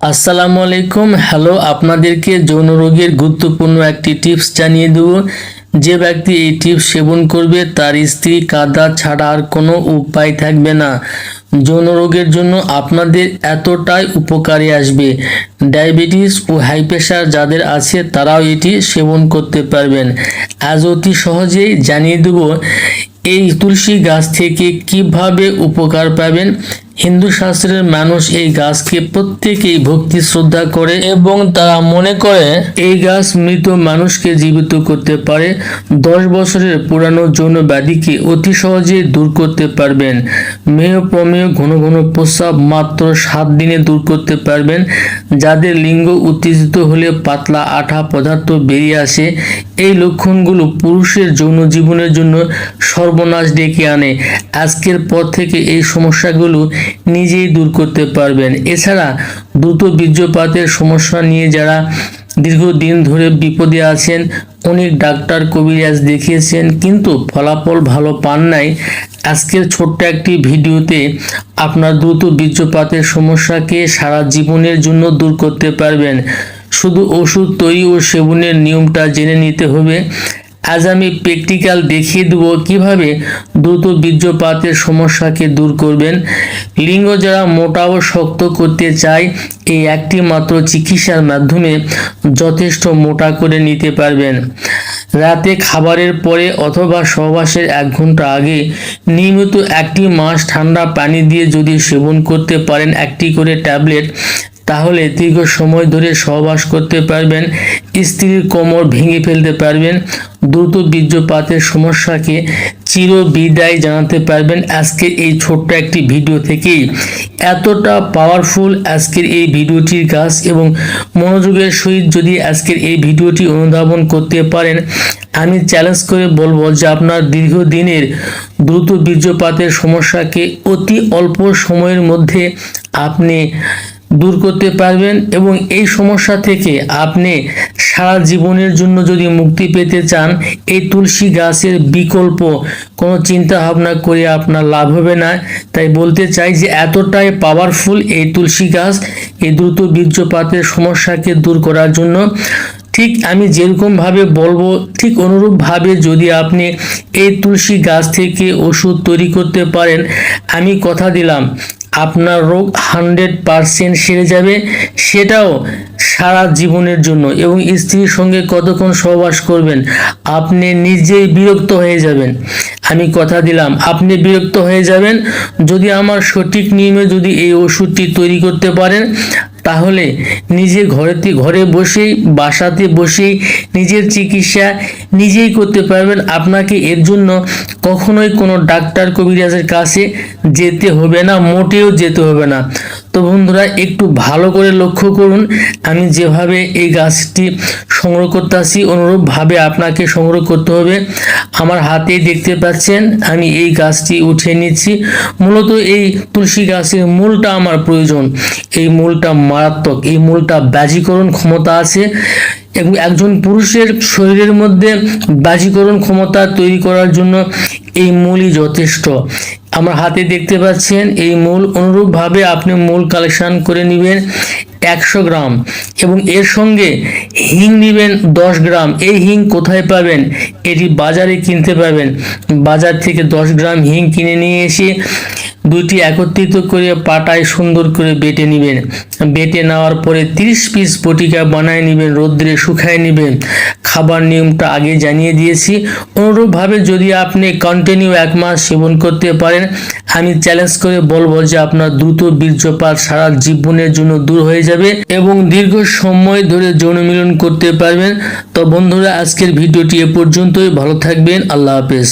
আসসালামু আলাইকুম। হ্যালো, আপনাদেরকে যৌন রোগের গুরুত্বপূর্ণ একটি টিপস জানিয়ে দেব। যে ব্যক্তি এই টিপস সেবন করবে তার স্ত্রী কাঁদা ছাড়া আর কোনো উপায় থাকবে না। যৌন রোগের জন্য আপনাদের এতটাই উপকারে আসবে। ডায়াবেটিস ও হাই প্রেশার যাদের আছে তারাও এটি সেবন করতে পারবেন। আজ অতি সহজেই জানিয়ে দেব এই তুলসী গাছ থেকে কিভাবে উপকার পাবেন। হিন্দু শাস্ত্রের মানুষ এই গাছকে প্রত্যেকেই ভক্তি শ্রদ্ধা করে এবং তারা মনে করে এই গাছ মৃত মানুষকে জীবিত করতে পারে। 10 বছরের পুরানো যৌন ব্যাধিকে অতি সহজে দূর করতে পারবেন। মেয় প্রমেয় ঘন ঘন প্রস্রাব মাত্র 7 দিনে দূর করতে পারবেন। যাদের লিঙ্গ উত্তেজিত হলে পাতলা আঠা পদার্থ বেরিয়ে আসে, এই লক্ষণগুলো পুরুষের যৌন জীবনের জন্য সর্বনাশ ডেকে আনে। আজকের পর থেকে এই সমস্যাগুলো নিজেই দূর করতে পারবেন। এছাড়া দ্রুত বীর্যপাতের সমস্যা নিয়ে যারা দীর্ঘদিন ধরে বিপদে আছেন, অনেক ডাক্তার কবিরাজ দেখিয়েছেন কিন্তু ফলাফল ভালো পান নাই, আজকের ছোট্ট একটি ভিডিওতে আপনার দ্রুত বীর্যপাতের সমস্যাকে সারা জীবনের জন্য দূর করতে পারবেন। শুধু ওষুধ তৈরি ও সেবনের নিয়মটা জেনে নিতে হবে। আজ আমি প্র্যাকটিক্যাল দেখিয়ে দেব কিভাবে দ্রুত বীর্যপাতের সমস্যাকে দূর করবেন। লিঙ্গ যারা মোটা ও শক্ত করতে চায়, এই একটি মাত্র চিকিৎসার মাধ্যমে যথেষ্ট মোটা করে নিতে পারবেন। রাতে খাবারের পরে অথবা সহবাসের 1 ঘন্টা আগে নিয়মিত 1 মাস ঠান্ডা পানি দিয়ে যদি সেবন করতে পারেন 1টি করে ট্যাবলেট, তাহলে দীর্ঘ সময় ধরে সহবাস করতে পারবেন। স্ত্রীর কোমর ভেঙে ফেলতে পারবেন। দ্রুত বীর্যপাতের সমস্যাকে চির বিদায় জানাতে পারবেন আজকের এই ছোট্ট একটি ভিডিও থেকেই। এতটা পাওয়ারফুল আজকের এই ভিডিওটির কাজ, এবং মনোযোগের সহিত যদি আজকের এই ভিডিওটি অনুধাবন করতে পারেন, আমি চ্যালেঞ্জ করে বলবো যে আপনার দীর্ঘদিনের দ্রুত বীর্যপাতের সমস্যাকে অতি অল্প সময়ের মধ্যে আপনি দূর করতে পারবেন। এবং এই সমস্যা থেকে আপনি সারা জীবনের জন্য যদি মুক্তি পেতে চান, এই তুলসী গাছের বিকল্প কোনো চিন্তা ভাবনা করে আপনার লাভ হবে না। তাই বলতে চাই যে এতটাই পাওয়ারফুল এই তুলসী গাছ এই দ্রুত বীর্যপাতের সমস্যাকে দূর করার জন্য। ঠিক আমি যেরকম ভাবে বলবো ঠিক অনুরূপ ভাবে যদি আপনি এই তুলসী গাছ থেকে ওষুধ তৈরি করতে পারেন, আমি কথা দিলাম আপনার রোগ 100% সেরে যাবে, সেটাও সারা জীবনের জন্য। এবং স্ত্রীর সঙ্গে কতক্ষণ সহবাস করবেন আপনি নিজেই বিরক্ত হয়ে যাবেন। আমি কথা দিলাম আপনি বিরক্ত হয়ে যাবেন। যদি আমার সঠিক নিয়মে যদি এই ওষুধটি তৈরি করতে পারেন, তাহলে নিজে ঘরে বসেই বাসাতে বসেই নিজের চিকিৎসা নিজেই করতে পারবেন। আপনাকে এর জন্য কখনোই কোনো ডাক্তার কবিরাজের কাছে যেতে হবে না, মোটেও যেতে হবে না। তো বন্ধুরা, একটু ভালো করে লক্ষ্য করুন, আমি যেভাবে এই গাছটি সংগ্রহ করতে আসি অনুরূপভাবে আপনাকে সংগ্রহ করতে হবে। আমার হাতেই দেখতে পাচ্ছেন আমি এই গাছটি উঠিয়ে নিচ্ছি। মূলত এই তুলসী গাছের মূলটা আমার প্রয়োজন। এই মূলটা মারাত্মক, এই মূলটা বাজিকরণ ক্ষমতা আছে এবং একজন পুরুষের শরীরের মধ্যে বাজিকরণ ক্ষমতা তৈরি করার জন্য এই মূলই যথেষ্ট। আমার হাতে দেখতে পাচ্ছেন এই মূল। অনুরূপভাবে আপনি মূল কালেকশন করে নেবেন 100 গ্রাম, এবং এর সঙ্গে হিং নেবেন 10 গ্রাম। এই হিং কোথায় পাবেন? এটি বাজারে কিনতে পাবেন। বাজার থেকে 10 গ্রাম হিং কিনে নিয়ে এসে দুইটি একত্রিত করে পাটায় সুন্দর করে বেটে নেবেন। বেটে নেওয়ার পরে 30 পিস বটিকা বানায় নেবেন, রোদ্রে শুকায় নেবেন। খাবার নিয়মটা আগে জানিয়ে দিয়েছি। অনুরূপভাবে যদি আপনি কন্টিনিউ 1 মাস সেবন করতে পারেন, আমি চ্যালেঞ্জ করে বলবো যে আপনার দ্রুত বীর্যপাত সারা জীবনের জন্য দূর হয়ে যাবে এবং দীর্ঘ সময় ধরে যৌন মিলন করতে পারবেন। তো বন্ধুরা, আজকের ভিডিওটি এ পর্যন্তই। ভালো থাকবেন। আল্লাহ হাফেজ।